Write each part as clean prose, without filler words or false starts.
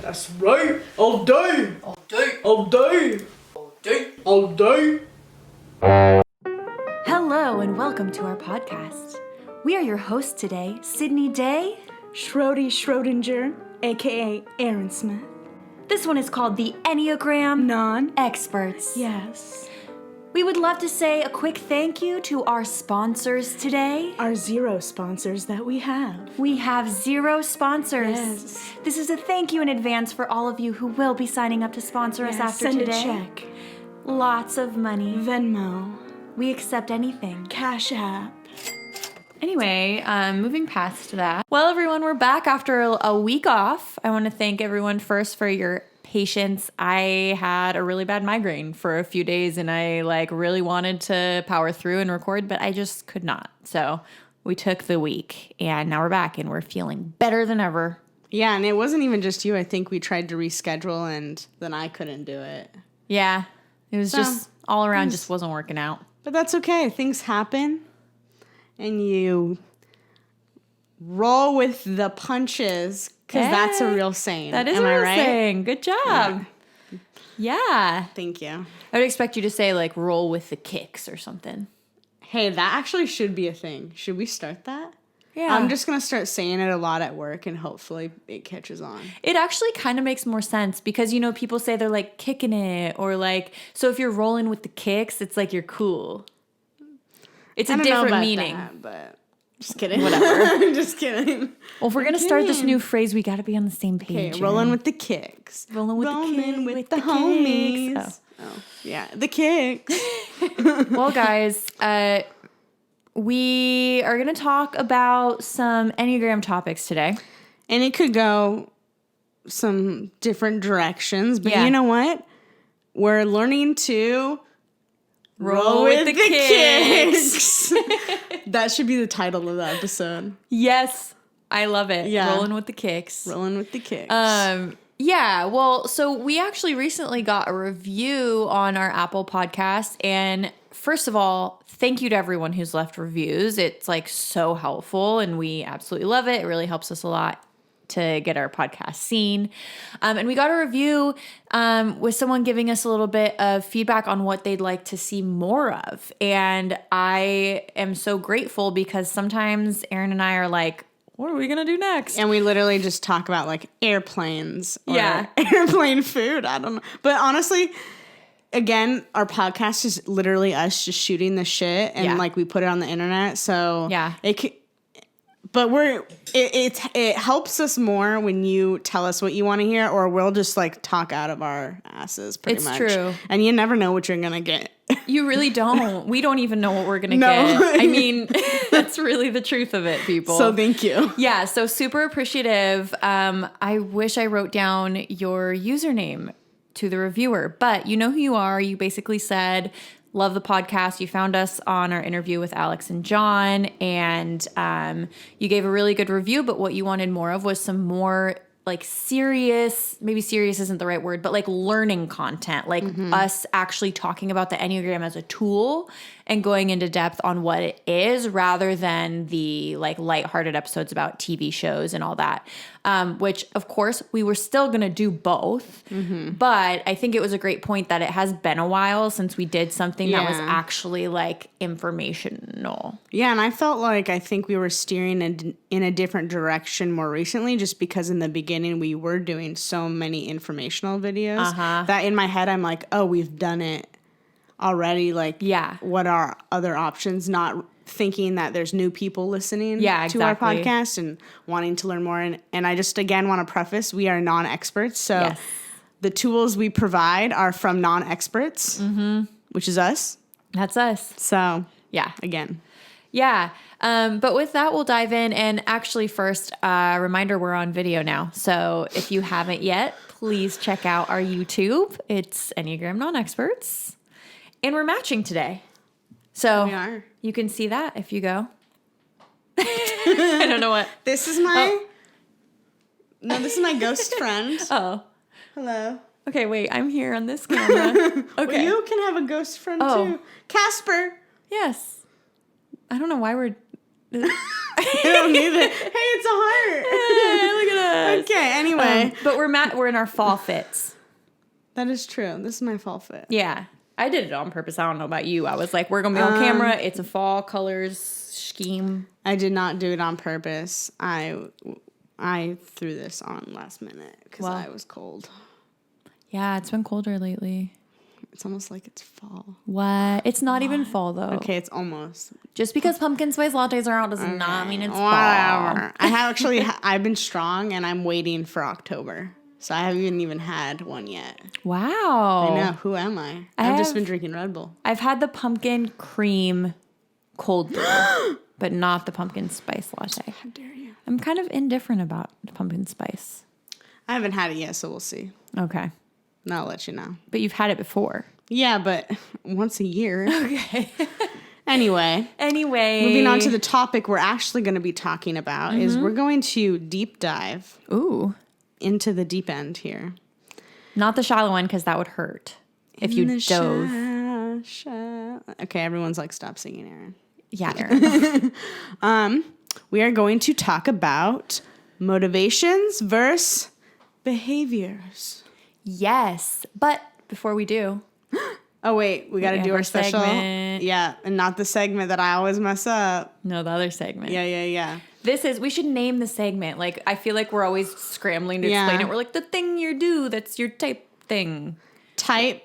That's right. All day. All day. All day. All day. All day. Hello and welcome to our podcast. We are your hosts today, Sydney Day, Schrodinger, aka Aaron Smith. This one is called the Enneagram Non-Experts. Yes. We would love to say a quick thank you to our sponsors today. Our 0 sponsors that we have. We have 0 sponsors. Yes. This is a thank you in advance for all of you who will be signing up to sponsor us after send today. Send a check. Lots of money. Venmo. We accept anything. Cash App. Anyway, moving past that. Well, everyone, we're back after a week off. I want to thank everyone first for your patience. I had a really bad migraine for a few days and I really wanted to power through and record, but I just could not. So we took the week and now we're back and we're feeling better than ever. Yeah, and it wasn't even just you. I think we tried to reschedule and then I couldn't do it. Yeah, it was just all around just wasn't working out. But that's okay. Things happen and you roll with the punches because that's a real saying. That is Am a I real right? saying. Good job. Yeah. Thank you. I would expect you to say roll with the kicks or something. Hey, that actually should be a thing. Should we start that? Yeah. I'm just going to start saying it a lot at work and hopefully it catches on. It actually kind of makes more sense because, people say they're kicking it or so if you're rolling with the kicks, it's you're cool. It's a different meaning. That, but just kidding. Whatever. Just kidding. Well, if we're going to start this new phrase, we got to be on the same page. Okay, rolling with the kicks. Rolling with the homies. Kicks. Oh, yeah, the kicks. Well, guys, we are going to talk about some Enneagram topics today. And it could go some different directions, but you know what? We're learning to roll with the kicks. That should be the title of the episode. Yes, I love it. Yeah. Rolling with the kicks. Rolling with the kicks. Yeah, well, so we actually recently got a review on our Apple podcast. And first of all, thank you to everyone who's left reviews. It's so helpful and we absolutely love it. It really helps us a lot to get our podcast seen. And we got a review with someone giving us a little bit of feedback on what they'd like to see more of. And I am so grateful because sometimes Aaron and I are what are we going to do next? And we literally just talk about airplanes or Yeah. airplane food. I don't know. But honestly, again, our podcast is literally us just shooting the shit and we put it on the internet. So yeah. But it helps us more when you tell us what you want to hear, or we'll just talk out of our asses pretty much. It's true. And you never know what you're going to get. You really don't. We don't even know what we're going to get. I mean, that's really the truth of it, people. So thank you. Yeah, so super appreciative. I wish I wrote down your username to the reviewer, but you know who you are. You basically said, love the podcast. You found us on our interview with Alex and John, and you gave a really good review, but what you wanted more of was some more serious, maybe serious isn't the right word, but learning content, us actually talking about the Enneagram as a tool and going into depth on what it is rather than the lighthearted episodes about TV shows and all that, which of course we were still going to do both. But I think it was a great point that it has been a while since we did something that was actually informational. Yeah, and I felt I think we were steering in a different direction more recently just because in the beginning we were doing so many informational videos that in my head I'm oh, we've done it already. What are other options? Not thinking that there's new people listening to our podcast and wanting to learn more. And I just, again, want to preface, we are non-experts. So the tools we provide are from non-experts, which is us. That's us. So, yeah. Again. Yeah. But with that, we'll dive in. And actually, first, reminder, we're on video now. So if you haven't yet, please check out our YouTube. It's Enneagram Non-Experts. And we're matching today. So we are. You can see that if you go. I don't know what. This is my... No, this is my ghost friend. Oh. Hello. Okay, wait. I'm here on this camera. Okay. Well, you can have a ghost friend too. Casper. Yes. I don't know why we're... I don't need it. Hey, it's a heart. Look at us. Okay, anyway. But we're in our fall fits. That is true. This is my fall fit. Yeah. I did it on purpose. I don't know about you. I was like, we're going to be on camera. It's a fall colors scheme. I did not do it on purpose. I threw this on last minute because I was cold. Yeah, it's been colder lately. It's almost like it's fall. What? It's not even fall, though. Okay, it's almost. Just because pumpkin spice lattes are out does not mean it's fall. Whatever. I have actually, I've been strong and I'm waiting for October. So I haven't even had one yet. Wow. I know. Who am I? I've just been drinking Red Bull. I've had the pumpkin cream cold brew, but not the pumpkin spice latte. How dare you? I'm kind of indifferent about the pumpkin spice. I haven't had it yet, so we'll see. Okay. And I'll let you know. But you've had it before. Yeah, but once a year. Okay. Anyway. Moving on to the topic we're actually going to be talking about is we're going to deep dive. Ooh. Into the deep end here. Not the shallow end, because that would hurt if you dove. Okay, everyone's like, stop singing, Aaron. Yeah, Aaron. We are going to talk about motivations versus behaviors. Yes. But before we do. Oh, wait, we got to do our special. Segment. Yeah, and not the segment that I always mess up. No, the other segment. Yeah. We should name the segment. Like, I feel like we're always scrambling to explain it. We're like, the thing you do, that's your type thing. Type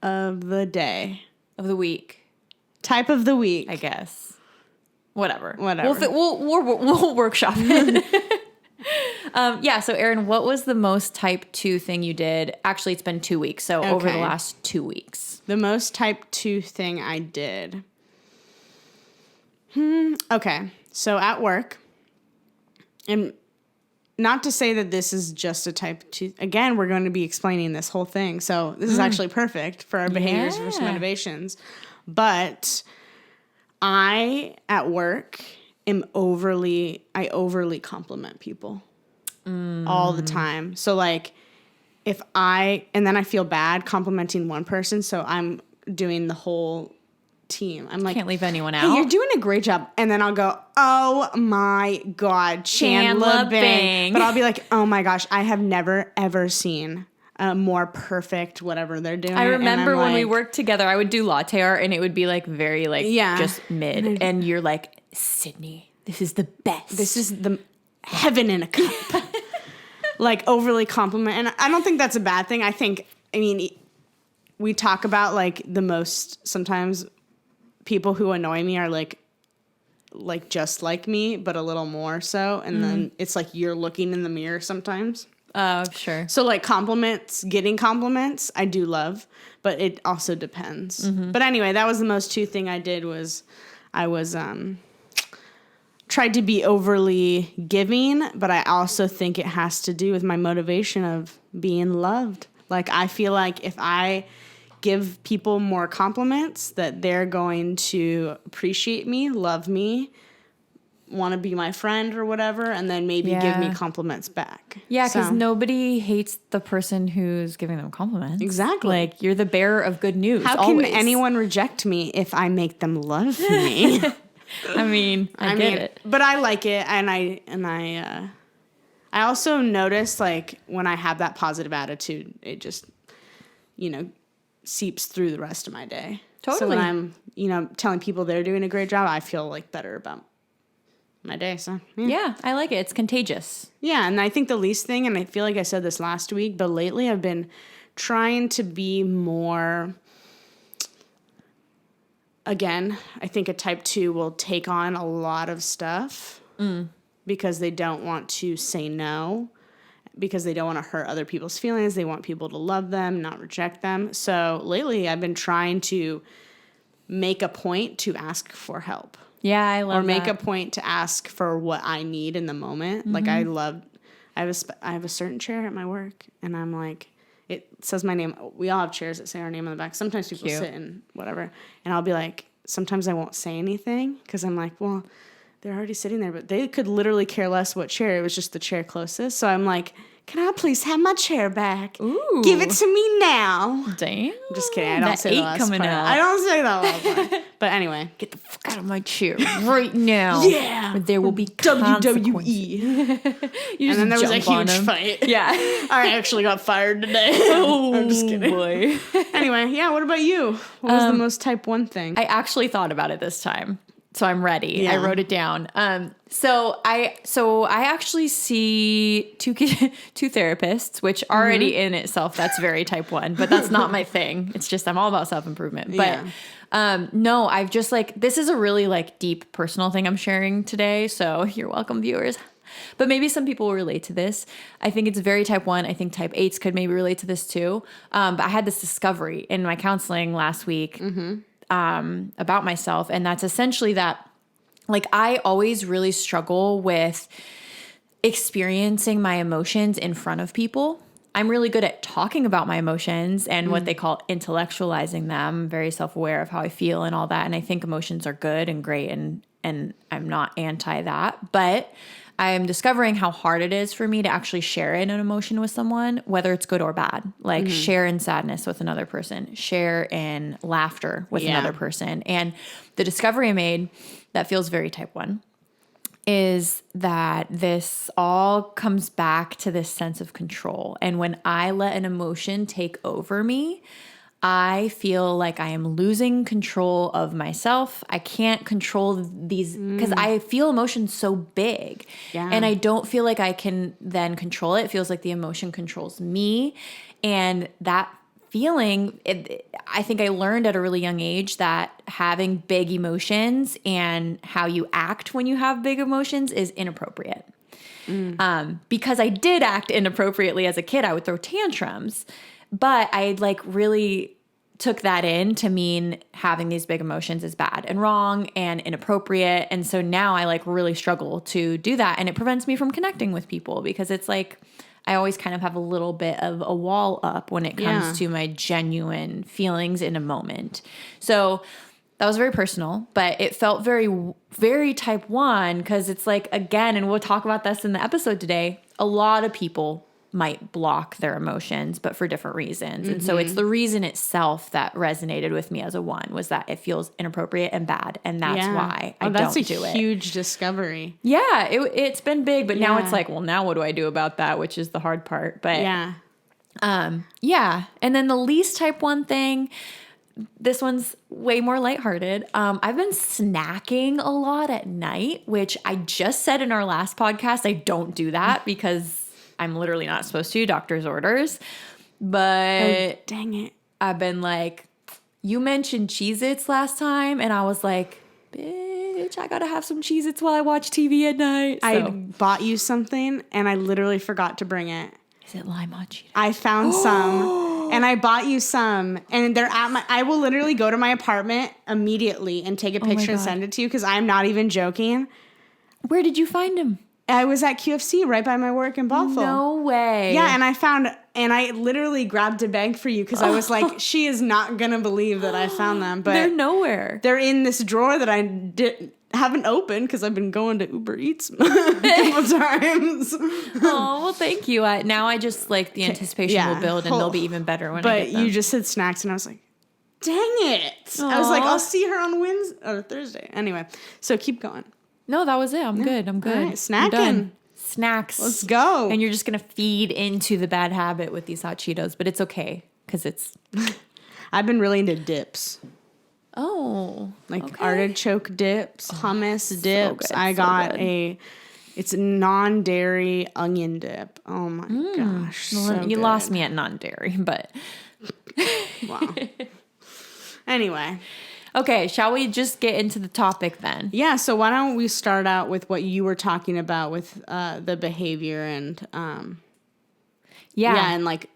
of the day. Of the week. Type of the week. I guess. Whatever. We'll workshop it. So Aaron, what was the most type 2 thing you did? Actually, it's been 2 weeks. So over the last 2 weeks. The most type 2 thing I did. Okay. So at work, and not to say that this is just a type 2. Again, we're going to be explaining this whole thing. So this is actually perfect for our behaviors versus motivations. But at work, I overly compliment people all the time. So like and then I feel bad complimenting one person. So I'm doing the whole team. I'm like, can't leave anyone hey, out. you're doing a great job. And then I'll go, oh my God, Chandler Bing. But I'll be like, oh my gosh, I have never ever seen a more perfect whatever they're doing. I remember when we worked together, I would do latte art and it would be like very just mid. And you're like, Sydney, this is the best. This is the heaven in a cup. Like overly compliment. And I don't think that's a bad thing. We talk about like the most, sometimes people who annoy me are like just like me, but a little more so. And then it's like you're looking in the mirror sometimes. Oh, sure. So like getting compliments, I do love, but it also depends. But anyway, that was the most 2 thing I did was I was tried to be overly giving, but I also think it has to do with my motivation of being loved. Like I feel like if I give people more compliments, that they're going to appreciate me, love me, want to be my friend or whatever, and then maybe give me compliments back. Yeah, because nobody hates the person who's giving them compliments. Exactly. Like, you're the bearer of good news. How can anyone reject me if I make them love me? I mean, I get it. But I like it, and I also notice, like, when I have that positive attitude, it just, seeps through the rest of my day. Totally. So when I'm, telling people they're doing a great job, I feel, like, better about my day. So, Yeah, I like it. It's contagious. Yeah, and I think the least thing, and I feel like I said this last week, but lately I've been trying to be more... Again, I think a type 2 will take on a lot of stuff because they don't want to say no, because they don't want to hurt other people's feelings. They want people to love them, not reject them. So lately I've been trying to make a point to ask for help. Yeah, I love that. Or make a point to ask for what I need in the moment. Like I have a certain chair at my work, and I'm like, it says my name. We all have chairs that say our name on the back. Sometimes people sit and whatever. And I'll be like, sometimes I won't say anything because I'm like, well, they're already sitting there. But they could literally care less what chair. It was just the chair closest. So I'm like, can I please have my chair back? Ooh. Give it to me now. Damn. I'm just kidding. I don't That say the eight last coming part. out. I don't say that last part. But anyway. Get the fuck out of my chair right now. Yeah. Or there will be consequences. WWE. You And then there was a jump on huge him. fight. Yeah. I actually got fired today. Oh, I'm just kidding. boy. Anyway, yeah, what about you? What was the most type 1 thing? I actually thought about it this time. So I'm ready. Yeah. I wrote it down. So I actually see two therapists, which already in itself, that's very type 1, but that's not my thing. It's just, I'm all about self-improvement. But no, I've just like, this is a really like deep personal thing I'm sharing today. So you're welcome, viewers. But maybe some people will relate to this. I think it's very type 1. I think type 8s could maybe relate to this too. But I had this discovery in my counseling last week about myself. And that's essentially that, like, I always really struggle with experiencing my emotions in front of people. I'm really good at talking about my emotions and what they call intellectualizing them. I'm very self-aware of how I feel and all that. And I think emotions are good and great. And I'm not anti that. But I'm discovering how hard it is for me to actually share an emotion with someone, whether it's good or bad. Like share in sadness with another person, share in laughter with another person. And the discovery I made that feels very type 1 is that this all comes back to this sense of control. And when I let an emotion take over me, I feel like I am losing control of myself. I can't control these because I feel emotions so big. Yeah. And I don't feel like I can then control it. It feels like the emotion controls me. And that feeling, I think I learned at a really young age that having big emotions and how you act when you have big emotions is inappropriate. Because I did act inappropriately as a kid. I would throw tantrums. But I like really took that in to mean having these big emotions is bad and wrong and inappropriate. And so now I like really struggle to do that. And it prevents me from connecting with people because it's like I always kind of have a little bit of a wall up when it comes to my genuine feelings in a moment. So that was very personal, but it felt very, very type 1 because it's like, again, and we'll talk about this in the episode today, a lot of people might block their emotions, but for different reasons. And so it's the reason itself that resonated with me as a 1 was that it feels inappropriate and bad. And that's why I don't do it. That's a huge discovery. Yeah, it's been big, but now it's like, well, now what do I do about that? Which is the hard part. But Yeah. And then the least type 1 thing, this one's way more lighthearted. I've been snacking a lot at night, which I just said in our last podcast, I don't do that because I'm literally not supposed to, doctor's orders. But Dang it. I've been like, you mentioned Cheez-Its last time, and I was like, bitch, I gotta have some Cheez-Its while I watch TV at night. So. I bought you something and I literally forgot to bring it. Is it lima Cheetos? I found some and I bought you some and they're at I will literally go to my apartment immediately and take a picture and send it to you because I'm not even joking. Where did you find them? I was at QFC right by my work in Bothell. No way. Yeah, and I literally grabbed a bag for you because I was like, she is not going to believe that I found them. But they're nowhere. They're in this drawer that I haven't opened because I've been going to Uber Eats a couple times. Oh, well, thank you. Now I just like the anticipation will build and they'll be even better when I get them. But you just said snacks and I was like, dang it. Aww. I was like, I'll see her on Wednesday or Thursday. Anyway, so keep going. No, that was it. I'm good. I'm good. All right, snacking. Snacks. Let's go. And you're just going to feed into the bad habit with these hot Cheetos, but it's okay because it's... I've been really into dips. Oh. Like artichoke dips, hummus dips. I got it's a non-dairy onion dip. Oh my gosh. Well, you lost me at non-dairy, but... Wow. Anyway. Okay, shall we just get into the topic then? Yeah, so why don't we start out with what you were talking about with the behavior and and like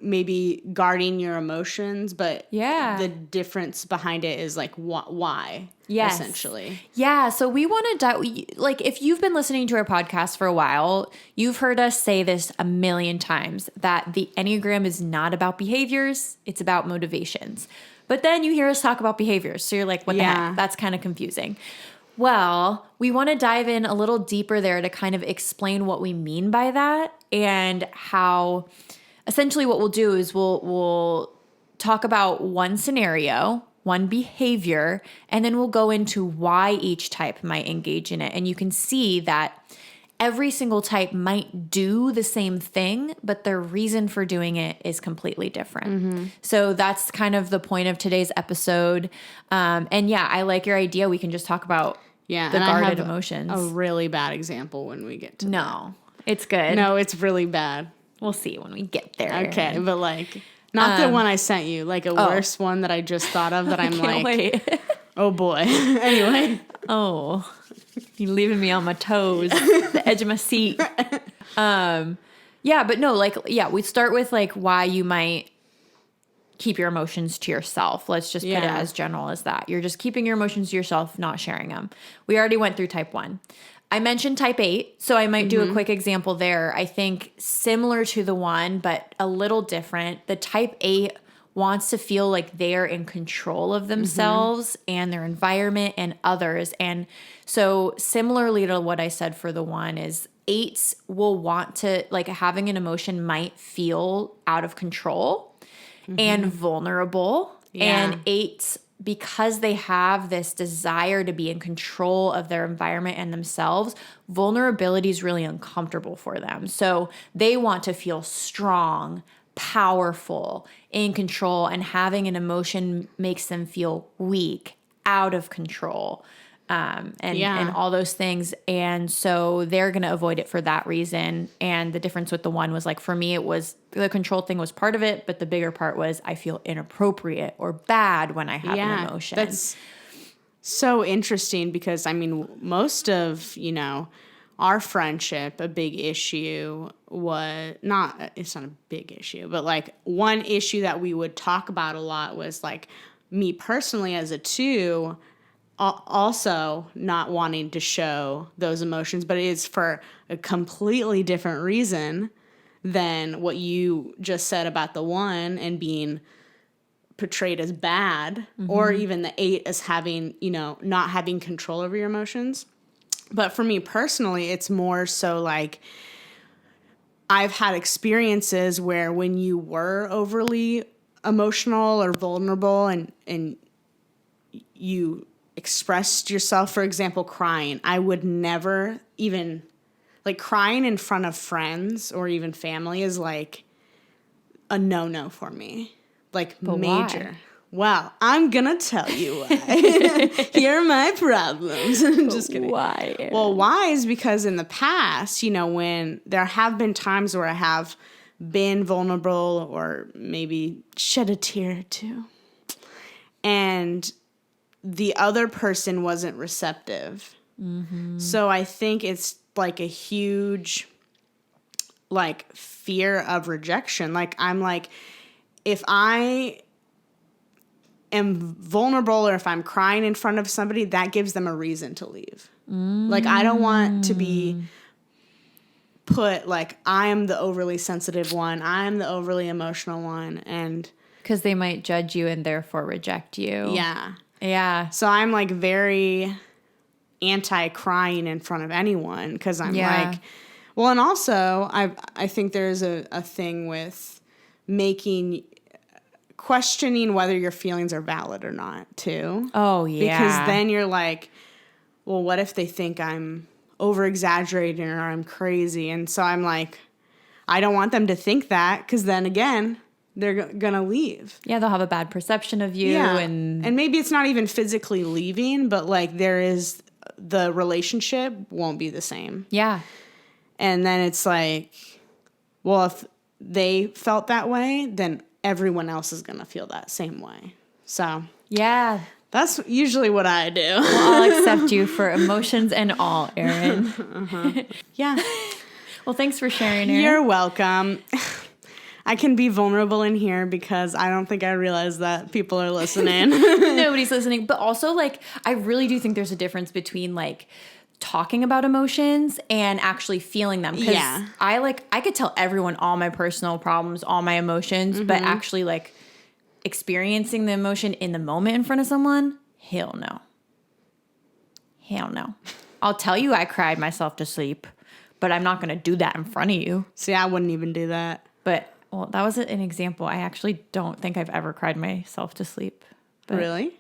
maybe guarding your emotions, but the difference behind it is like why essentially. Yeah, so we want to like if you've been listening to our podcast for a while, you've heard us say this a million times that the Enneagram is not about behaviors, it's about motivations. But then you hear us talk about behaviors. So you're like, what the heck? That's kind of confusing. Well, we want to dive in a little deeper there to kind of explain what we mean by that and how essentially what we'll do is we'll talk about one scenario, one behavior, and then we'll go into why each type might engage in it. And you can see that every single type might do the same thing, but their reason for doing it is completely different. So that's kind of the point of today's episode. And yeah, I like your idea. We can just talk about the and I guarded have emotions. a really bad example when we get to No, it's good. that. No, it's really bad. We'll see when we get there. Okay, but like not the one I sent you, like a worse one that I just thought of that I'm Can't like, wait. oh boy. Anyway. Oh, you're leaving me on my toes, the edge of my seat. Yeah, but no, like, yeah, we start with like why you might keep your emotions to yourself. Let's just put it as general as that. You're just keeping your emotions to yourself, not sharing them. We already went through type 1. I mentioned type 8, so I might do a quick example there. I think similar to the one, but a little different. The type 8 wants to feel like they're in control of themselves and their environment and others. And so similarly to what I said for the one is 8s will want to, like, having an emotion might feel out of control and vulnerable. And 8s, because they have this desire to be in control of their environment and themselves, vulnerability is really uncomfortable for them. So they want to feel strong, powerful, in control, and having an emotion makes them feel weak, out of control, and all those things. And so they're going to avoid it for that reason. And the difference with the one was, like, for me, it was the control thing was part of it, but the bigger part was I feel inappropriate or bad when I have an emotion. That's so interesting because, I mean, most of, our friendship, a big issue was it's not a big issue, but like one issue that we would talk about a lot was like me personally as a 2, also not wanting to show those emotions, but it is for a completely different reason than what you just said about the 1 and being portrayed as bad, or even the 8 as having, not having control over your emotions. But for me personally, it's more so like I've had experiences where when you were overly emotional or vulnerable and you expressed yourself, for example, crying, I would never even, like, crying in front of friends or even family is like a no-no for me. Like, but major. Why? Well, I'm gonna tell you why. Here are my problems. Just kidding. Why? Well, why is because in the past, when there have been times where I have been vulnerable or maybe shed a tear or two, and the other person wasn't receptive. So I think it's like a huge, like, fear of rejection. Like, I'm like, if I am vulnerable or if I'm crying in front of somebody, that gives them a reason to leave. Like, I don't want to be put like I am the overly sensitive one, I am the overly emotional one, and Because they might judge you and therefore reject you. Yeah. So I'm like very anti-crying in front of anyone because I'm like, well, and also I think there's a thing with questioning whether your feelings are valid or not, too. Oh, yeah. Because then you're like, well, what if they think I'm over-exaggerating or I'm crazy? And so I'm like, I don't want them to think that because then, again, they're going to leave. Yeah, they'll have a bad perception of you. Yeah. And maybe it's not even physically leaving, but, like, the relationship won't be the same. Yeah. And then it's like, well, if they felt that way, then everyone else is going to feel that same way. So, yeah. that's usually what I do. Well, I'll accept you for emotions and all, Erin. Yeah. Well, thanks for sharing, Erin. You're welcome. I can be vulnerable in here because I don't think I realize that people are listening. Nobody's listening. But also, like, I really do think there's a difference between, like, talking about emotions and actually feeling them. Because I could tell everyone all my personal problems, all my emotions, but actually, like, experiencing the emotion in the moment in front of someone, hell no. hell no. I'll tell you I cried myself to sleep, but I'm not going to do that in front of you. See, I wouldn't even do that. But, well, that was an example. I actually don't think I've ever cried myself to sleep. But Really?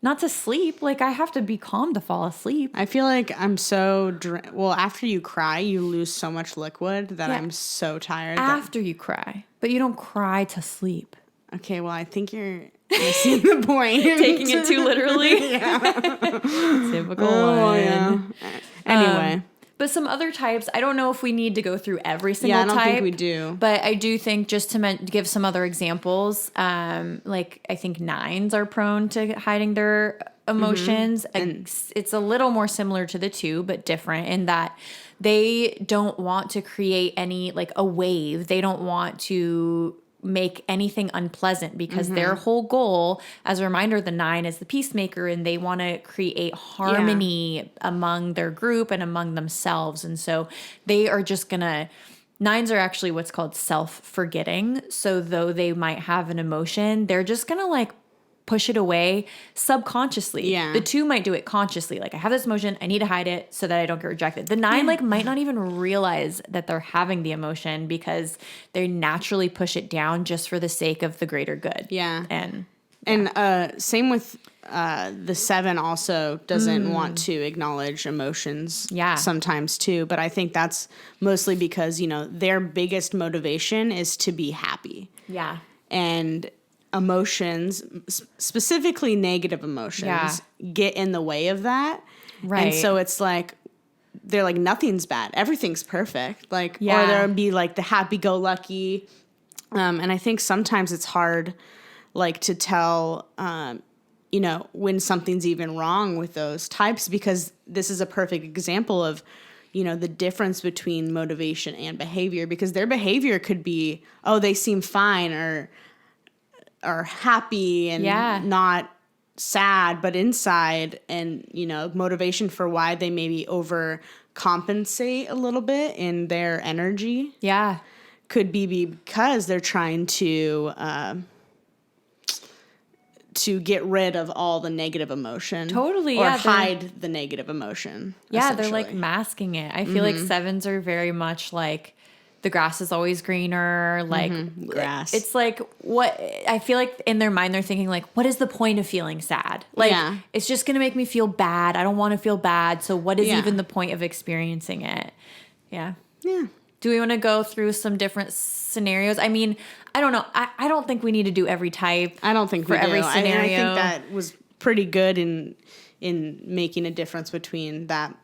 not to sleep. Like, I have to be calm to fall asleep. I feel like I'm so well, after you cry, you lose so much liquid that Yeah. I'm so tired. After you cry. But you don't cry to sleep. Okay, well, I think you're missing the point. Taking it too literally. Typical one. Yeah. Anyway. But some other types, I don't know if we need to go through every single Yeah, I don't type. think we do. But I do think just to give some other examples, like I think 9s are prone to hiding their emotions. And it's a little more similar to the 2, but different in that they don't want to create any, like a wave. They don't want to make anything unpleasant because their whole goal, as a reminder, the 9 is the peacemaker and they want to create harmony among their group and among themselves. And so they are just gonna 9s are actually what's called self-forgetting. So though they might have an emotion, they're just gonna like push it away subconsciously. Yeah. The 2 might do it consciously. Like, I have this emotion, I need to hide it so that I don't get rejected. The 9 like might not even realize that they're having the emotion because they naturally push it down just for the sake of the greater good. Yeah. And Same with the 7 also doesn't want to acknowledge emotions sometimes too. But I think that's mostly because, their biggest motivation is to be happy. yeah. And emotions, specifically negative emotions, get in the way of that. Right. And so it's like, they're like, nothing's bad. Everything's perfect. Like, Yeah. or there would be like the happy-go-lucky. And I think sometimes it's hard, like, to tell, when something's even wrong with those types, because this is a perfect example of, the difference between motivation and behavior, because their behavior could be, oh, they seem fine or happy and not sad, but inside, and motivation for why they maybe overcompensate a little bit in their energy could be because they're trying to get rid of all the negative emotion, or hide the negative emotion. They're like masking it. I feel like 7s are very much like, the grass is always greener, like grass. It's like, what I feel like in their mind, they're thinking like, what is the point of feeling sad? Like, it's just going to make me feel bad. I don't want to feel bad. So what is even the point of experiencing it? Yeah. Yeah. Do we want to go through some different scenarios? I mean, I don't know. I don't think we need to do every type. I don't think for we do. every scenario. I think that was pretty good in making a difference between that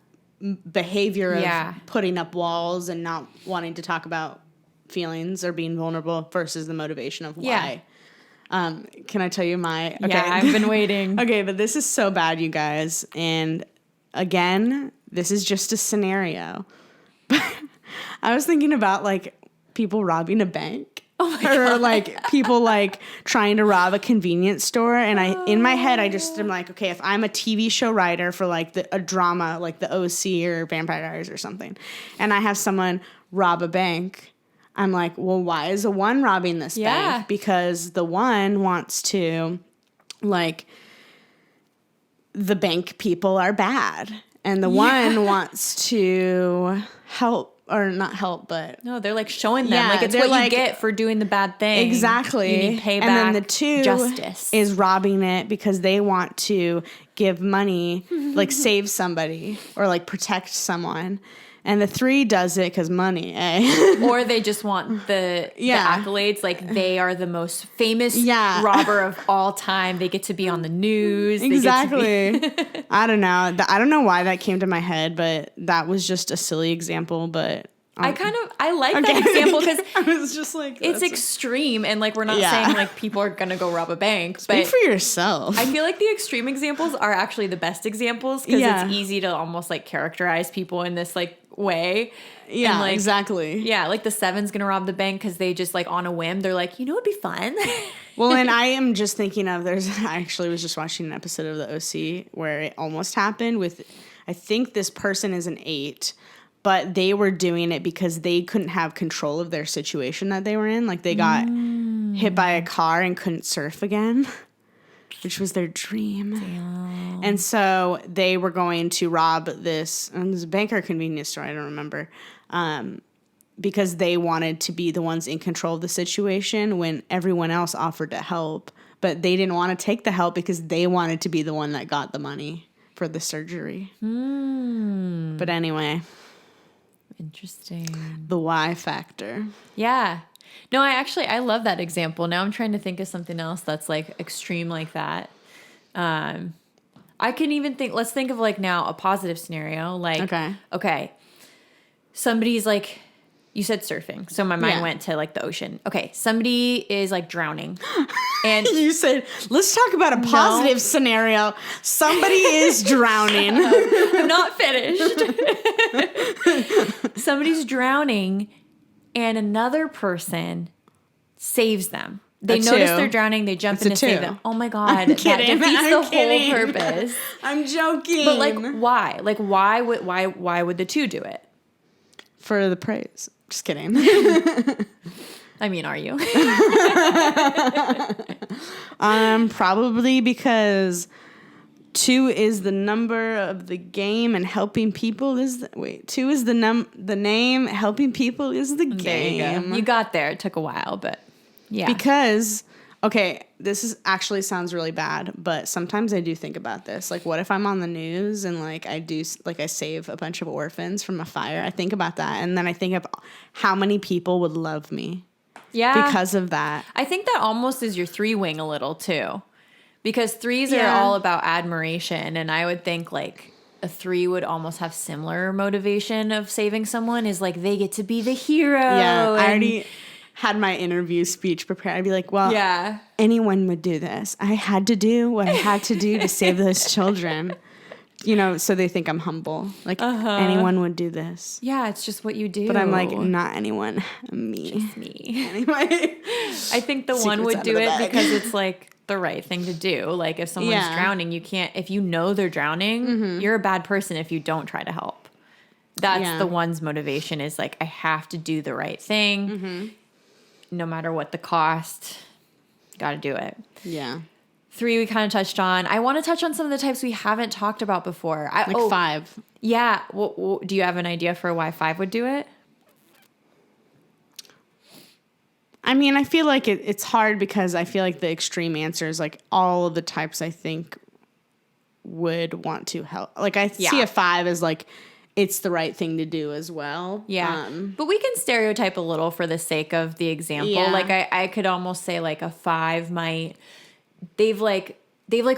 behavior of putting up walls and not wanting to talk about feelings or being vulnerable versus the motivation of why. Can I tell you my... Okay. Yeah, I've been waiting. Okay, but this is so bad, you guys. And again, this is just a scenario. But I was thinking about, like, people robbing a bank. Oh my God. Or like people like trying to rob a convenience store, and in my head I just am like, okay, if I'm a TV show writer for like a drama like the OC or Vampire Diaries or something, and I have someone rob a bank, I'm like, well, why is the 1 robbing this bank? Because the 1 wants to, like, the bank people are bad, and the 1 wants to help. Or not help, but... No, they're like showing them. Like, it's what you get for doing the bad thing. Exactly. You need payback. And then the 2 justice. Is robbing it because they want to give money, like save somebody or like protect someone. And the 3 does it because money, eh? Or they just want the accolades. Like, they are the most famous robber of all time. They get to be on the news. Exactly. I don't know. I don't know why that came to my head, but that was just a silly example. But I like that example because I was just like, it's extreme. And like, we're not saying like people are going to go rob a bank. Speak for yourself. I feel like the extreme examples are actually the best examples because it's easy to almost like characterize people in this like way. Yeah, and, like, exactly. Yeah, like the 7's gonna rob the bank because they just like on a whim, they're like, it'd be fun. Well, and I am just thinking of I actually was just watching an episode of the OC where it almost happened with, I think this person is an 8, but they were doing it because they couldn't have control of their situation that they were in. Like they got hit by a car and couldn't surf again. which was their dream. Damn. And so they were going to rob this, and it was a bank or convenience store, I don't remember, because they wanted to be the ones in control of the situation when everyone else offered to help. But they didn't want to take the help because they wanted to be the one that got the money for the surgery. But anyway. Interesting. The why factor. Yeah. No, I love that example. Now I'm trying to think of something else that's like extreme like that. I can even think, let's think of like now a positive scenario. Like, okay. Somebody's like, you said surfing. So my mind went to like the ocean. Okay. Somebody is like drowning. And you said, let's talk about a positive scenario. Somebody is drowning. I'm not finished. Somebody's drowning and another person saves them. They notice they're drowning. They jump in to save them. Oh my God. That defeats the whole purpose. I'm joking. But like, why? Like, why would the two do it? For the praise. Just kidding. I mean, are you? Probably because 2 is the number of the game and helping people is 2 is the name, helping people is the game. There you go. You got there. It took a while, but yeah. Because this is actually sounds really bad, but sometimes I do think about this. Like, what if I'm on the news and like I save a bunch of orphans from a fire? I think about that, and then I think of how many people would love me. Yeah. Because of that. I think that almost is your 3 wing a little too. Because 3s are all about admiration. And I would think like a 3 would almost have similar motivation of saving someone, is like they get to be the hero. Yeah. I already had my interview speech prepared. I'd be like, well, anyone would do this. I had to do what I had to do to save those children. So they think I'm humble. Like, anyone would do this. Yeah, it's just what you do. But I'm like, not anyone. Me. Just me. Anyway. I think the one would do it because it's like the right thing to do. Like, if someone's drowning, you can't, if you know they're drowning, you're a bad person if you don't try to help. That's the one's motivation, is like, I have to do the right thing. No matter what the cost. Got to do it. Yeah. 3 we kind of touched on. I want to touch on some of the types we haven't talked about before. 5. Yeah. Well, do you have an idea for why 5 would do it? I mean, I feel like it's hard because I feel like the extreme answer is like all of the types I think would want to help. Like, I see a 5 as like, it's the right thing to do as well. Yeah. But we can stereotype a little for the sake of the example. Yeah. Like, I could almost say like a 5 might... They've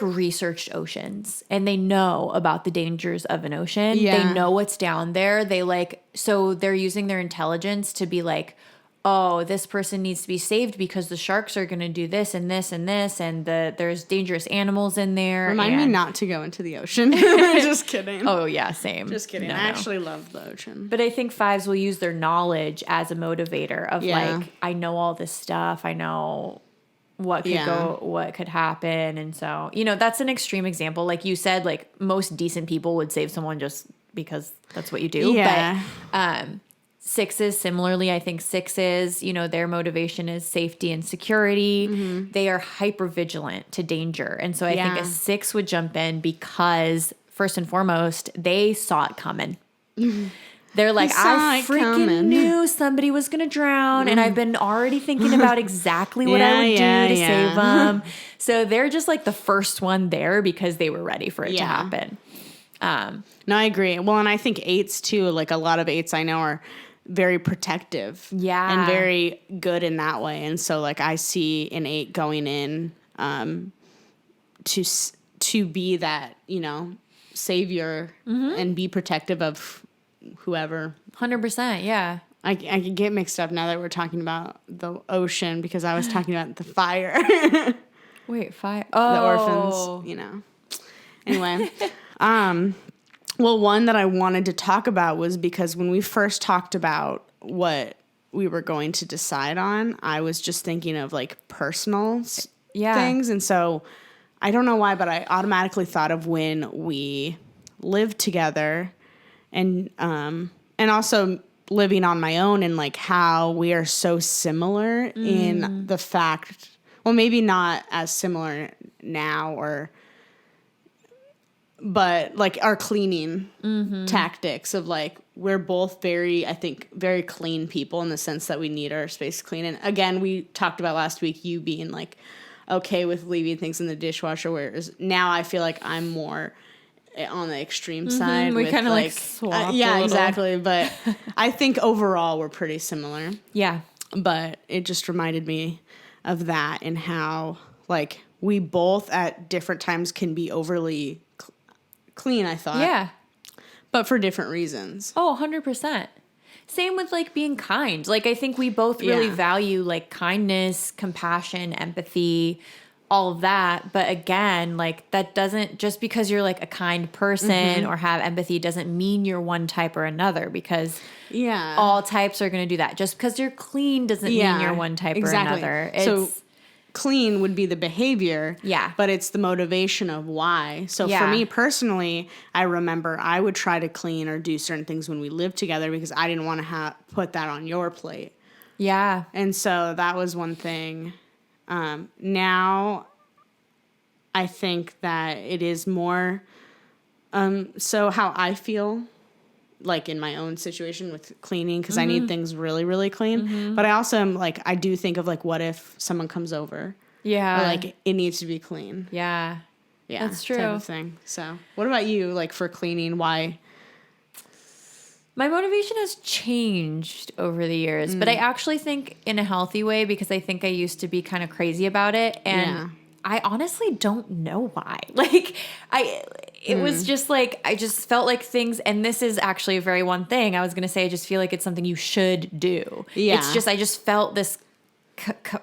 researched oceans and they know about the dangers of an ocean. Yeah. They know what's down there. So they're using their intelligence to be like, oh, this person needs to be saved because the sharks are going to do this and this and this, and there's dangerous animals in there. Remind me not to go into the ocean. Just kidding. Oh yeah, same. Just kidding. I actually love the ocean. But I think 5s will use their knowledge as a motivator of like, I know all this stuff. I know what could go, what could happen. And so, that's an extreme example. Like you said, like most decent people would save someone just because that's what you do. Yeah. But 6s, similarly, I think 6s, their motivation is safety and security. Mm-hmm. They are hyper vigilant to danger. And so I think a 6 would jump in because first and foremost, they saw it coming. They're like, I freaking knew somebody was going to drown, and I've been already thinking about exactly what I would do to save them. So they're just like the first one there because they were ready for it to happen. No, I agree. Well, and I think 8s too, like a lot of 8s I know are very protective. Yeah. And very good in that way. And so like I see an 8 going in to be that, savior and be protective of whoever. 100%, yeah. I can get mixed up now that we're talking about the ocean because I was talking about the fire. Wait, fire? Oh. The orphans, Anyway. Well, one that I wanted to talk about was because when we first talked about what we were going to decide on, I was just thinking of like personal things. And so I don't know why, but I automatically thought of when we lived together and also living on my own and like how we are so similar in the fact, well, maybe not as similar now, but like our cleaning tactics of like, we're both very clean people in the sense that we need our space clean. And again, we talked about last week, you being like okay with leaving things in the dishwasher, whereas now I feel like I'm more on the extreme side. We kind of like swapped a yeah, little. exactly. But I think overall we're pretty similar. Yeah. But it just reminded me of that and how like we both at different times can be overly clean, I thought. Yeah. But for different reasons. Oh, 100%. Same with like being kind. Like I think we both really value like kindness, compassion, empathy, all of that. But again, like that doesn't, just because you're like a kind person or have empathy doesn't mean you're one type or another, because all types are going to do that. Just because you're clean doesn't mean you're one type or another. So clean would be the behavior, but it's the motivation of why. So for me personally, I remember I would try to clean or do certain things when we lived together because I didn't want to put that on your plate. Yeah. And so that was one thing. Now I think that it is more so how I feel like in my own situation with cleaning, because I need things really, really clean. But I also am like, I do think of like, what if someone comes over? Yeah. Or like it needs to be clean. Yeah. Yeah. That's true. Type of thing. So what about you, like for cleaning? Why? My motivation has changed over the years, but I actually think in a healthy way, because I think I used to be kind of crazy about it. And I honestly don't know why. Like it was just like, I just felt like things, and this is actually a very one thing I was going to say, I just feel like it's something you should do. Yeah. It's just, I just felt this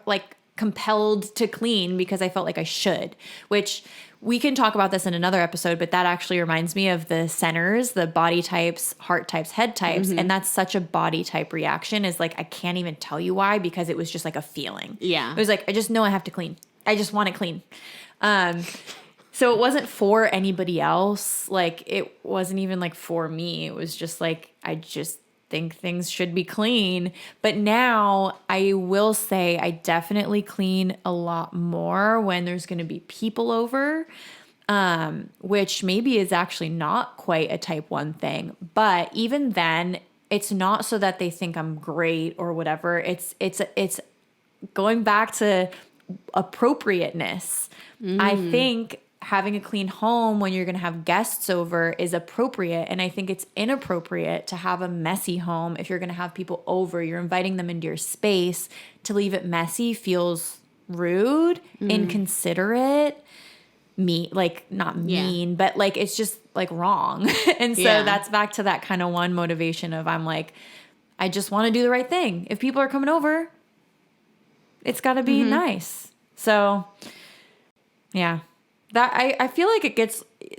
like compelled to clean because I felt like I should, which we can talk about this in another episode, but that actually reminds me of the centers, the body types, heart types, head types. And that's such a body type reaction, is like, I can't even tell you why, because it was just like a feeling. Yeah. It was like, I just know I have to clean. I just want it clean. So it wasn't for anybody else. Like it wasn't even like for me. It was just like, I just think things should be clean. But now I will say I definitely clean a lot more when there's going to be people over, which maybe is actually not quite a type 1 thing. But even then, it's not so that they think I'm great or whatever. It's going back to appropriateness. I think having a clean home when you're going to have guests over is appropriate. And I think it's inappropriate to have a messy home if you're going to have people over. You're inviting them into your space. To leave it messy feels rude, inconsiderate, like not mean, but like it's just like wrong. And so that's back to that kind of one motivation of, I'm like, I just want to do the right thing. If people are coming over, it's got to be nice. So yeah. That I feel like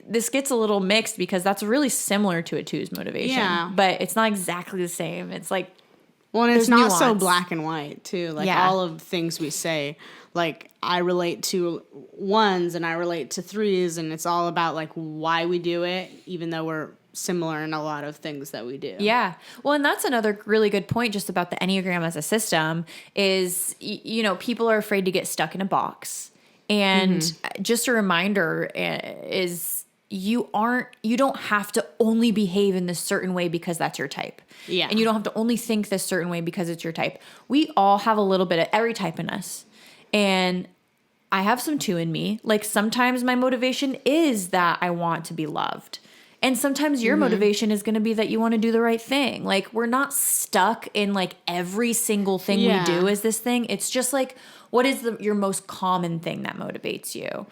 this gets a little mixed, because that's really similar to a 2's motivation, but it's not exactly the same. It's like, well, and it's not nuance. so black and white too. Like all of the things we say, like I relate to 1s and I relate to 3s, and it's all about like why we do it, even though we're similar in a lot of things that we do. Yeah. Well, and that's another really good point just about the Enneagram as a system is, people are afraid to get stuck in a box. And just a reminder is you don't have to only behave in this certain way because that's your type. Yeah. And you don't have to only think this certain way because it's your type. We all have a little bit of every type in us. And I have some 2 in me. Like sometimes my motivation is that I want to be loved. And sometimes your motivation is going to be that you want to do the right thing. Like we're not stuck in like every single thing we do is this thing. It's just like, what is your most common thing that motivates you?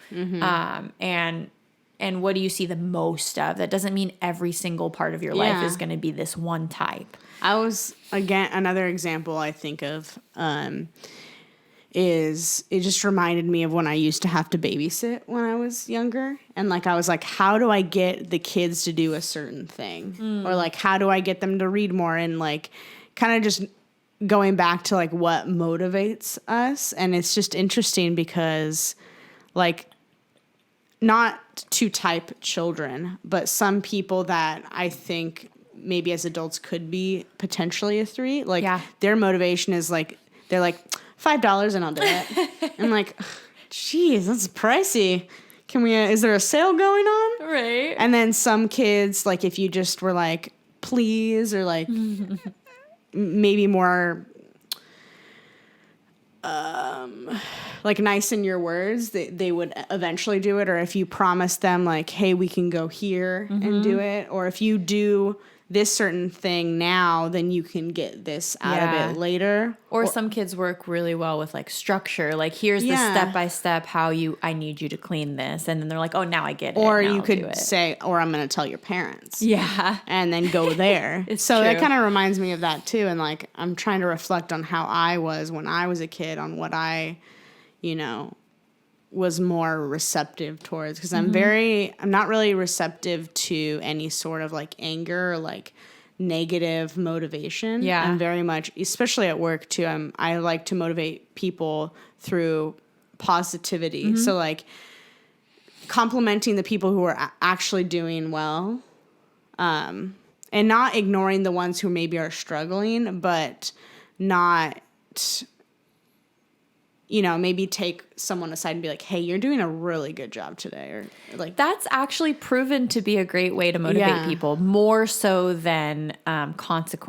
And what do you see the most of? That doesn't mean every single part of your life is going to be this one type. Another example I think of is it just reminded me of when I used to have to babysit when I was younger. And like, I was like, how do I get the kids to do a certain thing? Or like, how do I get them to read more? And like, kind of just going back to like what motivates us. And it's just interesting because like, not to type children, but some people that I think maybe as adults could be potentially a 3, like their motivation is like, they're like $5 and I'll do it. I'm like, Jeez, that's pricey. Can we, is there a sale going on? Right. And then some kids, like if you just were like, please, or like maybe more like nice in your words, they would eventually do it. Or if you promise them like, hey, we can go here and do it. Or if you do this certain thing now, then you can get this out of it later. Or some kids work really well with like structure. Like here's the step-by-step how I need you to clean this. And then they're like, oh, now I get it. Or now you I'll do could it. say, or I'm going to tell your parents. Yeah. And then go there. So true. that kind of reminds me of that too. And like, I'm trying to reflect on how I was when I was a kid, on what I, was more receptive towards. Because I'm not really receptive to any sort of like anger or like negative motivation. Yeah. I'm very much, especially at work too, I like to motivate people through positivity. So like complimenting the people who are actually doing well, and not ignoring the ones who maybe are struggling, but not, maybe take someone aside and be like, hey, you're doing a really good job today. Or like, that's actually proven to be a great way to motivate people, more so than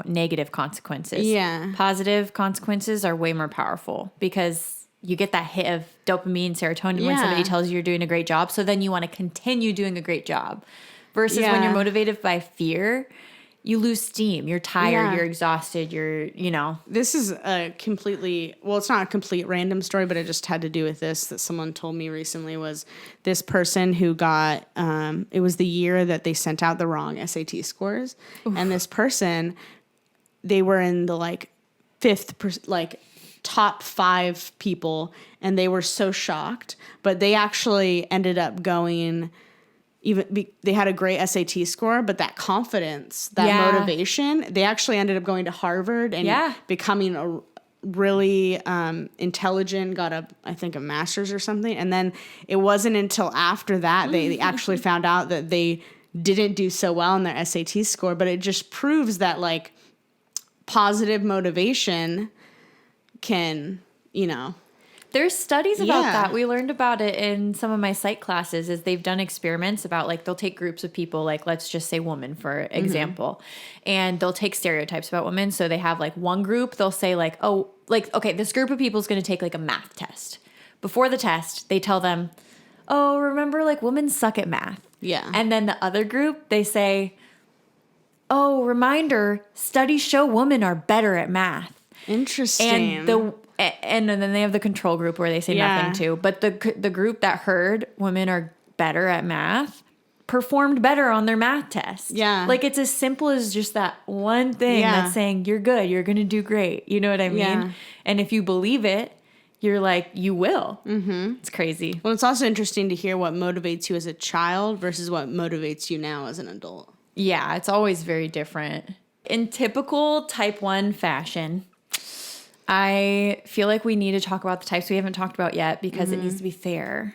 negative consequences. Yeah. Positive consequences are way more powerful because you get that hit of dopamine, serotonin when somebody tells you you're doing a great job. So then you want to continue doing a great job. Versus when you're motivated by fear, you lose steam. You're tired. You're exhausted. This is a completely, well, it's not a complete random story, but it just had to do with this that someone told me recently. Was this person who got, it was the year that they sent out the wrong SAT scores. Oof. And this person, they were in the like top 5 people, and they were so shocked, but they actually ended up going, they had a great SAT score, but that confidence, that motivation, they actually ended up going to Harvard and becoming a really intelligent, got I think a master's or something. And then it wasn't until after that they actually found out that they didn't do so well in their SAT score. But it just proves that like positive motivation can, There's studies about that. We learned about it in some of my psych classes. Is they've done experiments about like they'll take groups of people, like let's just say women for example, and they'll take stereotypes about women. So they have like one group, they'll say like, oh, like, okay, this group of people is going to take like a math test. Before the test, they tell them, oh, remember like women suck at math. Yeah. And then the other group, they say, oh, reminder, studies show women are better at math. Interesting. And then they have the control group where they say nothing to. But the group that heard women are better at math performed better on their math test. Yeah. Like it's as simple as just that one thing that's saying you're good, you're going to do great. You know what I mean? Yeah. And if you believe it, you're like, you will. Mm-hmm. It's crazy. Well, it's also interesting to hear what motivates you as a child versus what motivates you now as an adult. Yeah, it's always very different. In typical type 1 fashion, I feel like we need to talk about the types we haven't talked about yet because it needs to be fair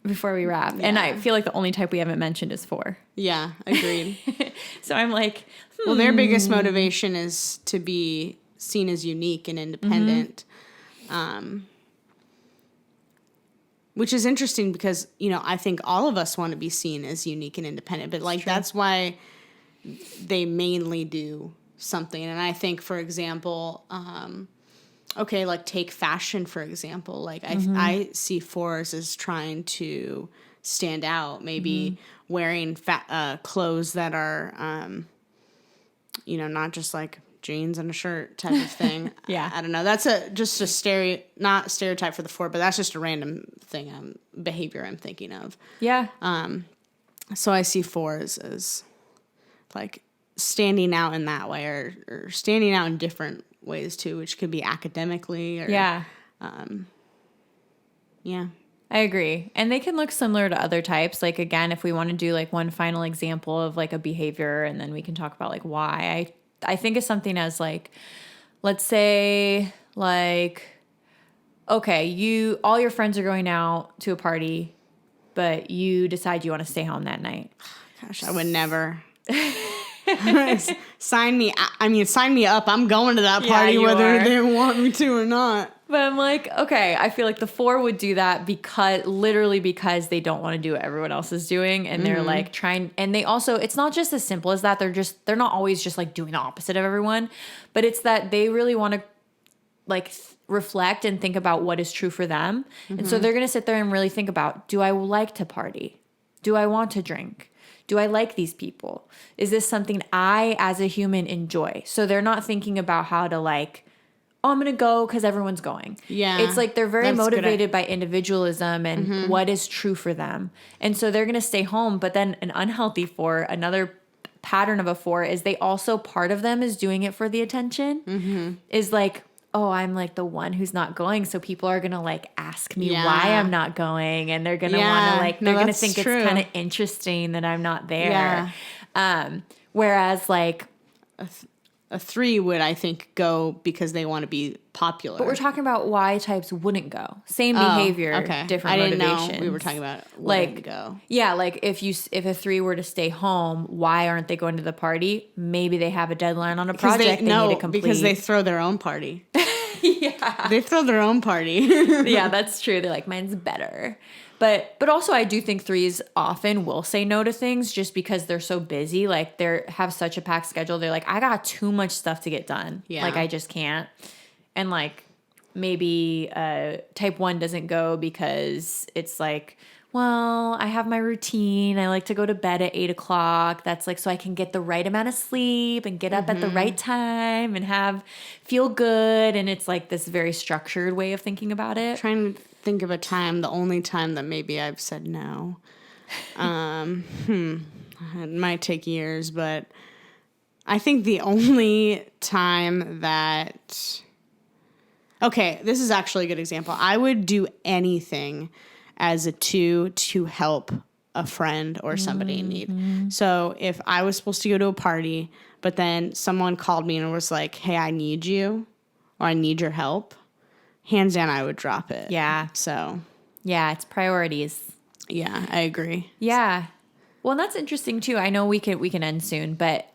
before we wrap. Yeah. And I feel like the only type we haven't mentioned is 4. Yeah, agreed. So I'm like, well, their biggest motivation is to be seen as unique and independent, which is interesting because, I think all of us want to be seen as unique and independent, but like that's why they mainly do something. And I think, for example, like take fashion, for example, like I see 4s as trying to stand out, maybe wearing clothes that are, not just like jeans and a shirt type of thing. Yeah. I don't know. That's just a not stereotype for the 4, but that's just a random thing, behavior I'm thinking of. yeah. So I see 4s as like standing out in that way, or standing out in different ways too, which could be academically or yeah. Yeah. I agree. And they can look similar to other types. Like, again, if we want to do like one final example of like a behavior, and then we can talk about like why, I think of something as like, let's say like, okay, all your friends are going out to a party, but you decide you want to stay home that night. Gosh, I would never. sign me. I mean, sign me up. I'm going to that Yeah, party you whether are. they want me to or not. But I'm like, okay, I feel like the 4 would do that because they don't want to do what everyone else is doing. And they're like trying, and they also, it's not just as simple as that. They're not always just like doing the opposite of everyone, but it's that they really want to like reflect and think about what is true for them. And so they're going to sit there and really think about, do I like to party? Do I want to drink? Do I like these people? Is this something I as a human enjoy? So they're not thinking about how to like, oh, I'm going to go because everyone's going. Yeah. It's like they're very That's good. motivated by individualism and what is true for them. And so they're going to stay home. But then an unhealthy 4, another pattern of a 4 is they also, part of them is doing it for the attention. Is like, oh, I'm like the one who's not going. So people are going to like ask me why I'm not going. And they're going to want to like, they're going to think true. it's kind of interesting that I'm not there. Whereas like, A 3 would, I think, go because they want to be popular. but we're talking about why types wouldn't go. Same behavior, different I didn't motivations. know we were talking about like wouldn't go. Yeah, like if a 3 were to stay home, why aren't they going to the party? Maybe they have a deadline on a project they need to complete. Because they throw their own party. Yeah. They throw their own party. Yeah, that's true. They're like, mine's better. But also I do think 3s often will say no to things just because they're so busy. Like they have such a packed schedule. They're like, I got too much stuff to get done. Yeah. Like I just can't. And like maybe type 1 doesn't go because it's like, well, I have my routine. I like to go to bed at 8:00. That's like so I can get the right amount of sleep and get up at the right time and feel good. And it's like this very structured way of thinking about it. Trying to think of a time, the only time that maybe I've said no. It might take years, but I think the only time that... Okay, this is actually a good example. I would do anything as a 2 to help a friend or somebody in need. So if I was supposed to go to a party, but then someone called me and was like, hey, I need you, or I need your help, hands down, I would drop it. Yeah. So, Yeah, it's priorities. yeah, I agree. Yeah. Well, and that's interesting too. I know we can end soon, but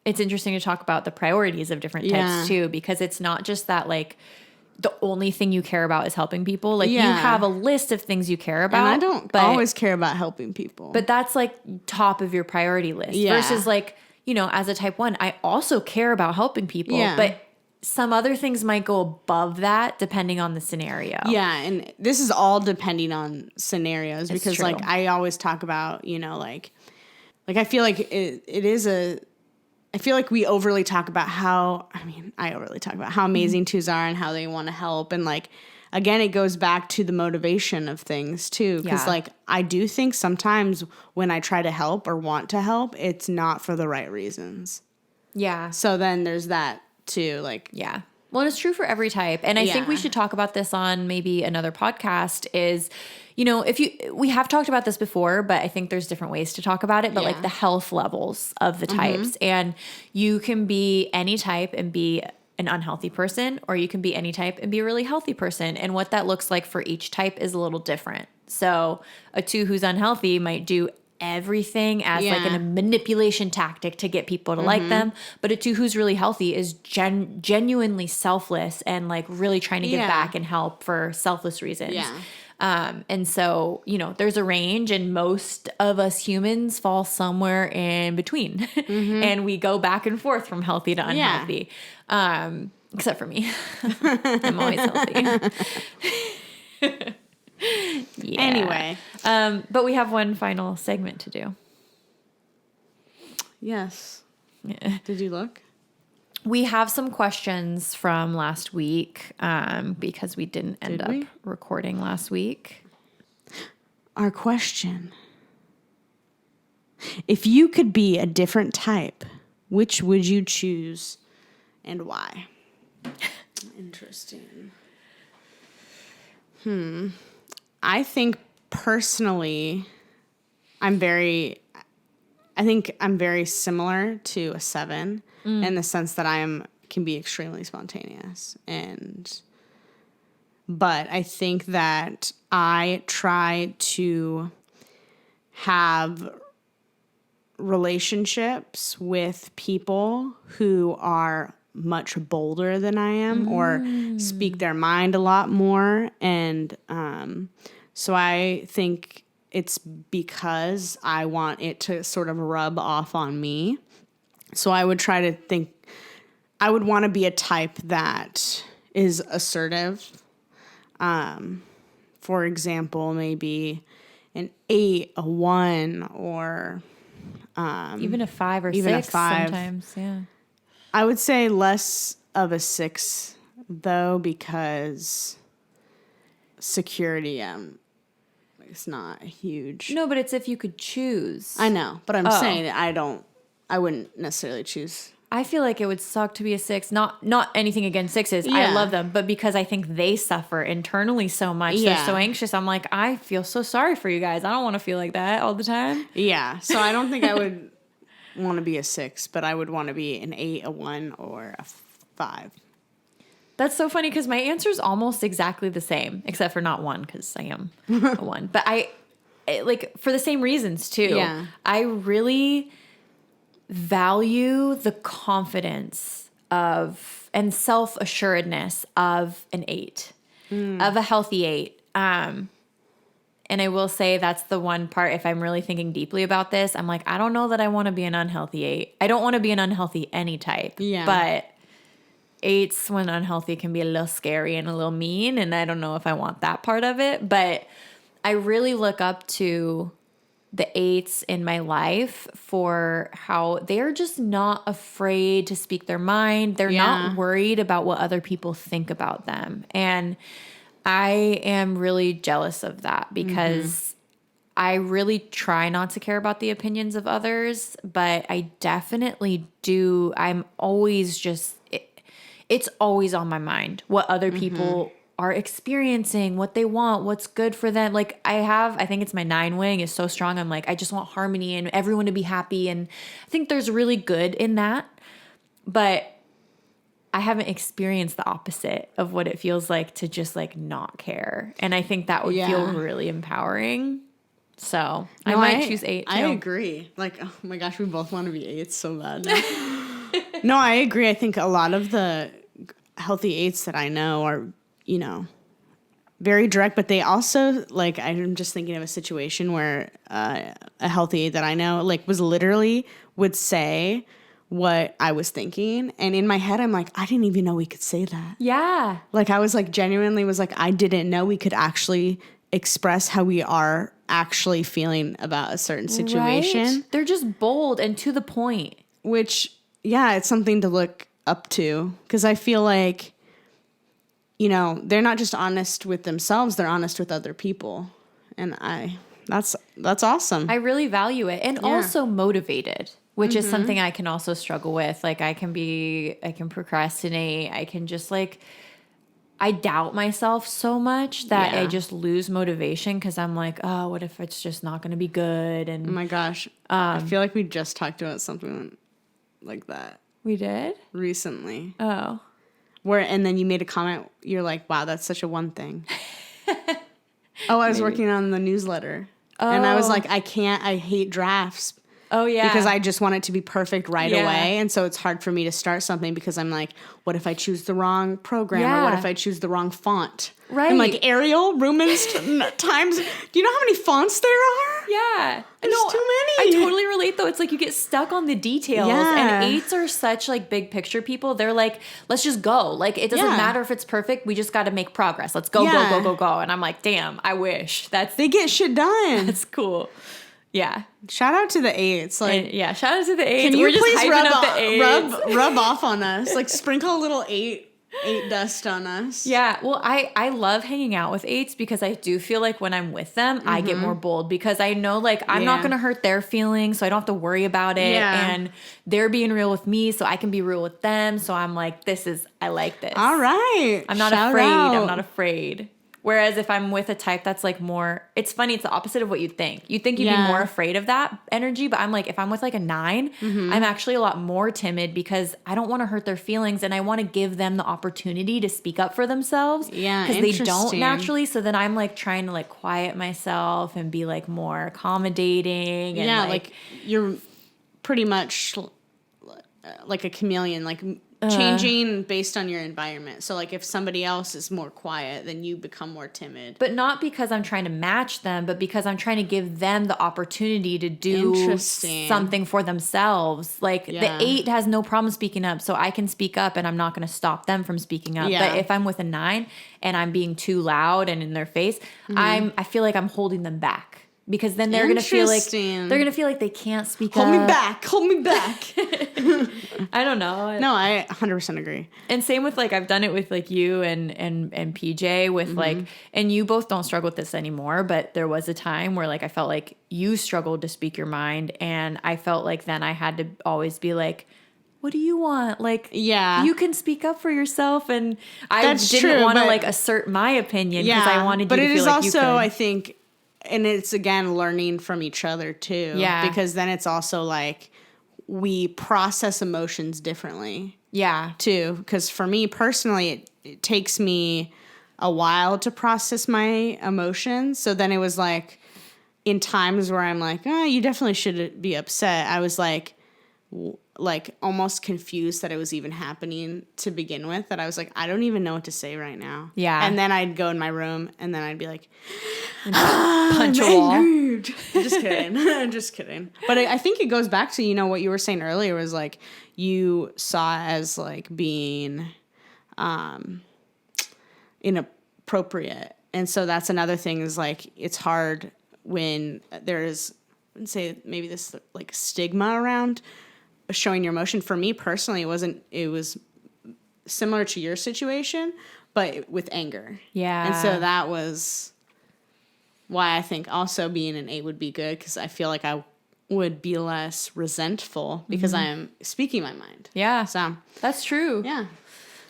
it's interesting to talk about the priorities of different types too, because it's not just that like the only thing you care about is helping people. Like you have a list of things you care about. And I don't always care about helping people. But that's like top of your priority list versus like, as a type 1, I also care about helping people, but some other things might go above that depending on the scenario. Yeah, and this is all depending on scenarios because true. like I always talk about, like I feel like I feel like we overly talk about I overly talk about how amazing 2s are and how they want to help. And like, again, it goes back to the motivation of things too. Because like, I do think sometimes when I try to help or want to help, it's not for the right reasons. Yeah. So then there's that too. Like, yeah. Well, and it's true for every type. And I think we should talk about this on maybe another podcast is, we have talked about this before, but I think there's different ways to talk about it, but like the health levels of the types. And you can be any type and be an unhealthy person, or you can be any type and be a really healthy person. And what that looks like for each type is a little different. So a 2 who's unhealthy might do everything as like a manipulation tactic to get people to like them, but a 2 who's really healthy is genuinely selfless and like really trying to give back and help for selfless reasons. And so there's a range, and most of us humans fall somewhere in between and we go back and forth from healthy to unhealthy, except for me. I'm always healthy. Yeah. Anyway. But we have one final segment to do. Yes. Yeah. Did you look? We have some questions from last week because we didn't end up recording last week. Our question. If you could be a different type, which would you choose and why? Interesting. I think personally, I think I'm very similar to a 7 in the sense that can be extremely spontaneous. But I think that I try to have relationships with people who are much bolder than I am or speak their mind a lot more. And so I think it's because I want it to sort of rub off on me. So I would try to think, I would want to be a type that is assertive. For example, maybe an 8, a 1, or even a 5 or even a 6 5. sometimes. Yeah. I would say less of a 6 though, because security it's not huge. No, but it's if you could choose. I know, but I'm saying I wouldn't necessarily choose. I feel like it would suck to be a 6. Not anything against 6s. I Yeah. love them, but because I think they suffer internally so much, Yeah. they're so anxious. I'm like, I feel so sorry for you guys. I don't want to feel like that all the time. Yeah, so I don't think I would want to be a 6, but I would want to be an 8, a 1, or a 5. That's so funny because my answer is almost exactly the same, except for not 1 because I am a 1. But like for the same reasons too. Yeah. I really value the confidence of and self-assuredness of an 8, of a healthy 8. And I will say that's the one part, if I'm really thinking deeply about this, I'm like, I don't know that I want to be an unhealthy 8. I don't want to be an unhealthy any type. Yeah. But 8s, when unhealthy, can be a little scary and a little mean. And I don't know if I want that part of it. But I really look up to the 8s in my life for how they're just not afraid to speak their mind. They're not worried about what other people think about them. And I am really jealous of that because I really try not to care about the opinions of others, but I definitely do. I'm always it's always on my mind what other people are experiencing, what they want, what's good for them. Like I think it's my 9 wing is so strong. I'm like, I just want harmony and everyone to be happy. And I think there's really good in that, but I haven't experienced the opposite of what it feels like to just like not care. And I think that would feel really empowering. So I might choose 8 too. I agree. Like, oh my gosh, we both want to be 8s so bad. No, I agree. I think a lot of the healthy 8s that I know are, very direct, but they also, like, I'm just thinking of a situation where a healthy 8 that I know, like, would say what I was thinking. And in my head, I'm like, I didn't even know we could say that. Yeah. Like, I was like, genuinely was like, I didn't know we could actually express how we are actually feeling about a certain situation. Right? They're just bold and to the point. Which, yeah, it's something to look up to. Because I feel like, they're not just honest with themselves, they're honest with other people. And that's awesome. I really value it. And also motivated, which is something I can also struggle with. Like I can procrastinate. I can just I doubt myself so much that I just lose motivation because I'm like, oh, what if it's just not going to be good? And oh my gosh. I feel like we just talked about something like that. We did? Recently. Oh. And then you made a comment, you're like, wow, that's such a 1 thing. I was working on the newsletter. Oh. And I was like, I hate drafts. Oh, yeah. Because I just want it to be perfect right away. And so it's hard for me to start something because I'm like, what if I choose the wrong program? Or what if I choose the wrong font? Right. I'm like, Arial, Rumins, Times. Do you know how many fonts there are? Yeah. There's too many. I totally relate though. It's like you get stuck on the details. Yeah. And 8s are such big picture people. They're like, let's just go. Like it doesn't matter if it's perfect. We just got to make progress. Let's go, go. And I'm like, damn, I wish. They get shit done. That's cool. Yeah. Shout out to the 8s. Shout out to the 8s. Can you We're just please hyping up the 8s. rub off on us? Like sprinkle a little 8 dust on us. Yeah. Well, I love hanging out with 8s because I do feel like when I'm with them, I get more bold because I know I'm not going to hurt their feelings. So I don't have to worry about it. Yeah. And they're being real with me. So I can be real with them. So I'm like, I like this. All right. I'm not Shout afraid. out. I'm not afraid. Whereas if I'm with a type that's more, it's funny, it's the opposite of what you'd think. You'd think you'd be more afraid of that energy, but I'm like, if I'm with a 9, I'm actually a lot more timid because I don't want to hurt their feelings and I want to give them the opportunity to speak up for themselves. Yeah, because they don't naturally. So then I'm trying to quiet myself and be more accommodating. And you're pretty much like a chameleon, like changing based on your environment. So like if somebody else is more quiet, then you become more timid. But not because I'm trying to match them, but because I'm trying to give them the opportunity to do something for themselves. Like the 8 has no problem speaking up, so I can speak up and I'm not going to stop them from speaking up. Yeah. But if I'm with a 9 and I'm being too loud and in their face, I feel like I'm holding them back. Because then they're gonna feel like they can't speak up. Hold me back. I don't know. No, I 100% agree. And same with like I've done it with like you and PJ with like, and you both don't struggle with this anymore. But there was a time where like I felt like you struggled to speak your mind, and I felt like then I had to always be like, what do you want? Like, you can speak up for yourself. And I didn't want to like assert my opinion because I wanted you to feel like you could. But it is also, I think. And it's, again, learning from each other, too. Yeah. Because then it's also, like, we process emotions differently. Yeah. Too. Because for me, personally, it takes me a while to process my emotions. So then it was, like, in times where I'm like, oh, you definitely should be upset. I was, like almost confused that it was even happening to begin with. That I was like, I don't even know what to say right now. Yeah. And then I'd go in my room and then I'd be like, punch a wall. Just kidding. Just kidding. But I think it goes back to, you know, what you were saying earlier was like you saw as like being inappropriate. And so that's another thing is like it's hard when there's, I'd say maybe this like stigma around showing your emotion. For me personally, it was similar to your situation, but with anger. Yeah. And so that was why I think also being an 8 would be good, because I feel like I would be less resentful because I am speaking my mind. Yeah. So that's true. Yeah.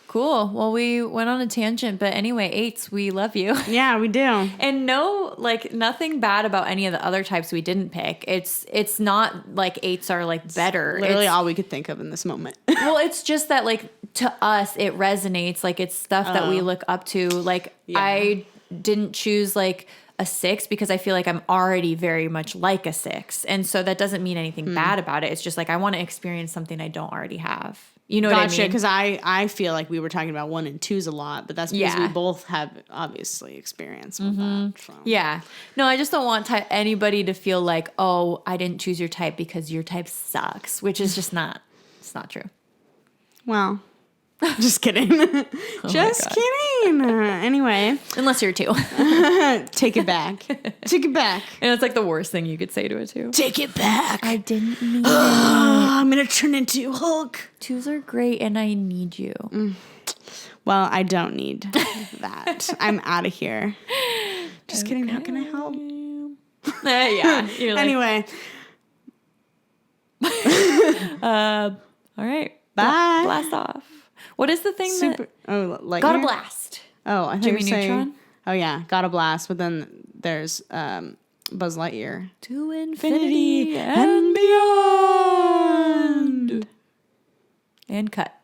Cool. Well, we went on a tangent, but anyway, 8s, we love you. Yeah, we do. And no, like nothing bad about any of the other types we didn't pick. It's not like 8s are like better. Literally all we could think of in this moment. Well, it's just that like to us, it resonates. Like it's stuff that we look up to. Like I didn't choose like a 6 because I feel like I'm already very much like a 6. And so that doesn't mean anything bad about it. It's just like I want to experience something I don't already have. You know what I mean? Because I feel like we were talking about 1 and 2s a lot, but that's because we both have obviously experience with that. So. Yeah. No, I just don't want anybody to feel like, oh, I didn't choose your type because your type sucks, which is just not, it's not true. Well, just kidding. Just kidding. Anyway. Unless you're a 2. Take it back. Take it back. And it's like the worst thing you could say to a 2. Take it back. I didn't mean it. I'm going to turn into Hulk. 2s are great and I need you. Well, I don't need that. I'm out of here. Just kidding. How can I help? Yeah. You're like, Anyway. All right. Bye. Blast off. What is the thing that... Oh, like Got a blast. Oh, I think Jimmy you're saying... Neutron? Oh, yeah. Got a blast. But then there's Buzz Lightyear. To infinity and beyond. And cut.